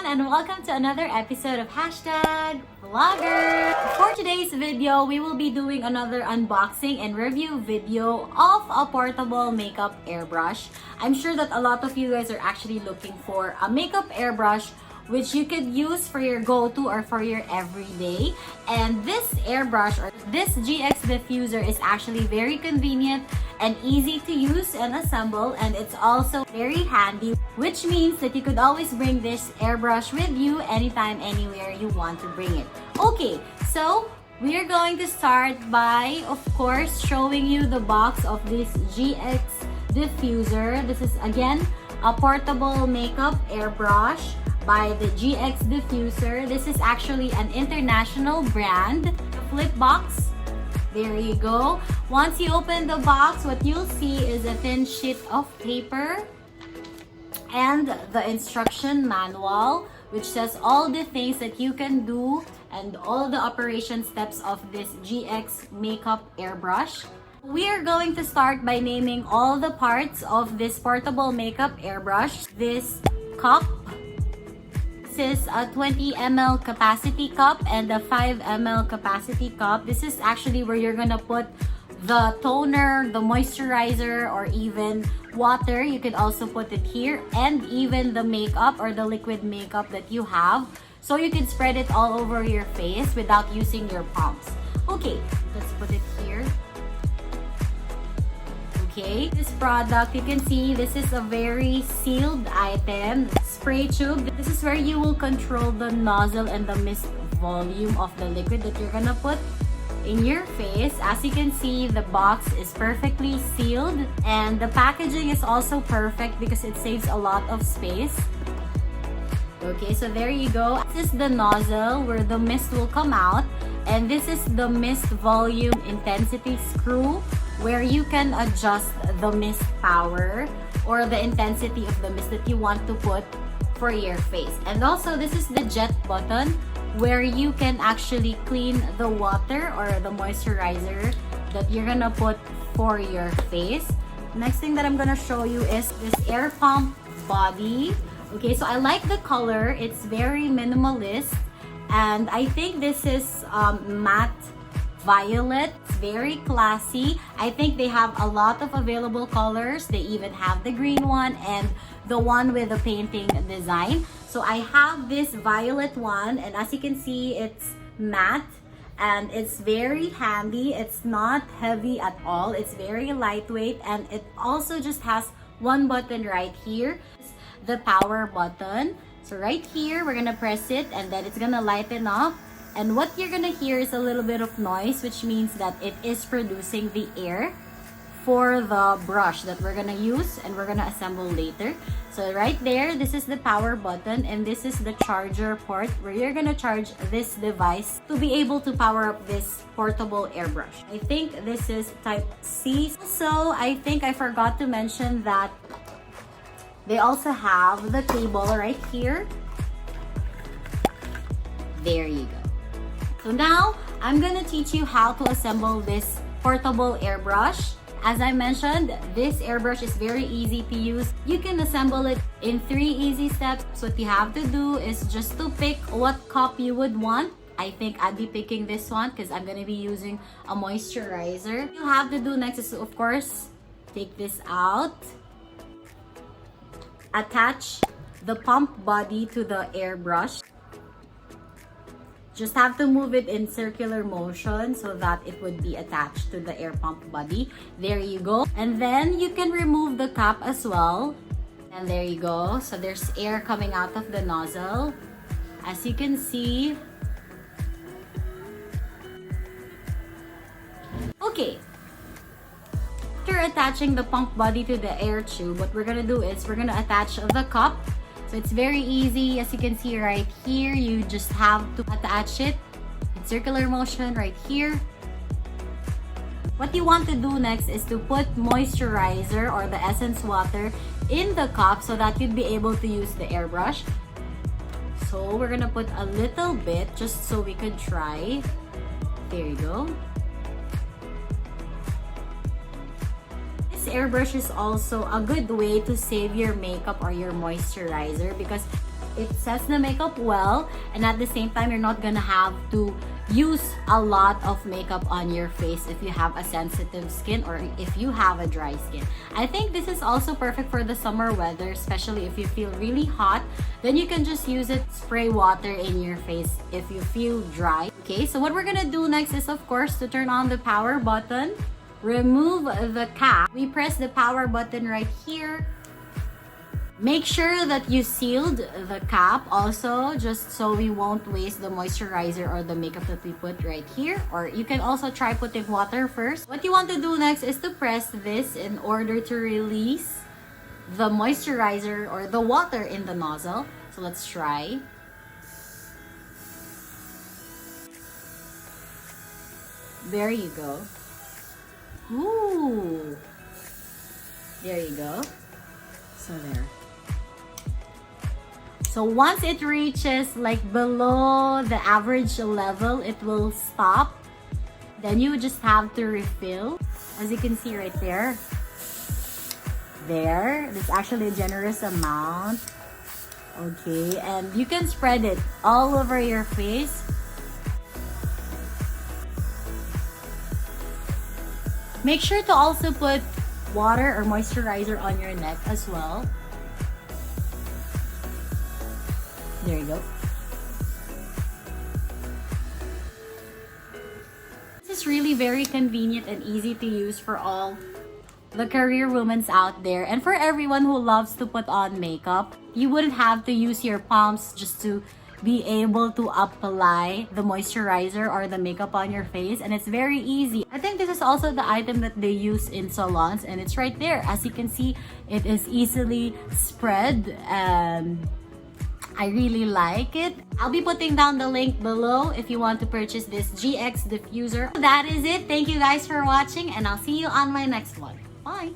and welcome to another episode of Hashtag Vlogger. For today's video, we will be doing another unboxing and review video of a portable makeup airbrush. I'm sure that a lot of you guys are actually looking for a makeup airbrush which you could use for your go-to or for your everyday. And this airbrush or this GX diffuser is actually very convenient and easy to use and assemble, and it's also very handy, which means that you could always bring this airbrush with you anytime, anywhere you want to bring it. Okay, so we're going to start by, of course, showing you the box of this GX diffuser. This is again a portable makeup airbrush by the GX diffuser. This is actually an international brand. Flip box. There you go. Once you open the box, what you'll see is a thin sheet of paper and the instruction manual, which says all the things that you can do and all the operation steps of this GX makeup airbrush. We are going to start by naming all the parts of this portable makeup airbrush. This cup. This is a 20 ml capacity cup and a 5 ml capacity cup. This is actually where you're gonna put the toner, the moisturizer, or even water. You could also put it here, and even the makeup or the liquid makeup that you have, so you can spread it all over your face without using your palms. Okay, let's put it here. Okay, this product, you can see this is a very sealed item. Spray tube. This is where you will control the nozzle and the mist volume of the liquid that you're gonna put in your face. As you can see, the box is perfectly sealed, and the packaging is also perfect because it saves a lot of space. Okay, so there you go. This is the nozzle where the mist will come out, and this is the mist volume intensity screw where you can adjust the mist power or the intensity of the mist that you want to put for your face. And also, this is the jet button where you can actually clean the water or the moisturizer that you're gonna put for your face. Next thing that I'm gonna show you is this air pump body. Okay, so I like the color. It's very minimalist, and I think this is matte violet. It's very classy. I think they have a lot of available colors. They even have the green one and the one with the painting design. So I have this violet one, and as you can see, it's matte and it's very handy. It's not heavy at all. It's very lightweight, and it also just has one button right here, the power button. So right here, we're gonna press it and then it's gonna lighten up. And what you're gonna hear is a little bit of noise, which means that it is producing the air for the brush that we're gonna use and we're gonna assemble later. So right there, this is the power button, and this is the charger port where you're gonna charge this device to be able to power up this portable airbrush. I think this is type C. So I think I forgot to mention that they also have the cable right here. There you go. So now, I'm gonna teach you how to assemble this portable airbrush. As I mentioned, this airbrush is very easy to use. You can assemble it in 3 easy steps. So what you have to do is just to pick what cup you would want. I think I'd be picking this one because I'm gonna be using a moisturizer. What you have to do next is, of course, take this out. Attach the pump body to the airbrush. Just have to move it in circular motion so that it would be attached to the air pump body. There you go. And then you can remove the cap as well. And there you go. So there's air coming out of the nozzle. As you can see. Okay. After attaching the pump body to the air tube, what we're gonna do is we're gonna attach the cup. So it's very easy. As you can see right here, you just have to attach it in circular motion right here. What you want to do next is to put moisturizer or the essence water in the cup so that you'd be able to use the airbrush. So we're gonna put a little bit just so we could try. There you go. Airbrush is also a good way to save your makeup or your moisturizer because it sets the makeup well, and at the same time, you're not gonna have to use a lot of makeup on your face if you have a sensitive skin or if you have a dry skin. I think this is also perfect for the summer weather, especially if you feel really hot. Then you can just use it, spray water in your face if you feel dry. Okay, so what we're gonna do next is, of course, to turn on the power button, remove the cap. We press the power button right here. Make sure that you sealed the cap also, just so we won't waste the moisturizer or the makeup that we put right here. Or you can also try putting water first. What you want to do next is to press this in order to release the moisturizer or the water in the nozzle. So let's try. There you go. Ooh. There you go. So there. So once it reaches like below the average level, it will stop. Then you just have to refill. As you can see right there. There. It's actually a generous amount. Okay. And you can spread it all over your face. Make sure to also put water or moisturizer on your neck as well. There you go. This is really very convenient and easy to use for all the career women out there, and for everyone who loves to put on makeup. You wouldn't have to use your palms just to be able to apply the moisturizer or the makeup on your face, and it's very easy. I think this is also the item that they use in salons, and it's right there. As you can see, it is easily spread, and I really like it. I'll be putting down the link below if you want to purchase this GX diffuser. That is it. Thank you guys for watching, and I'll see you on my next one. Bye!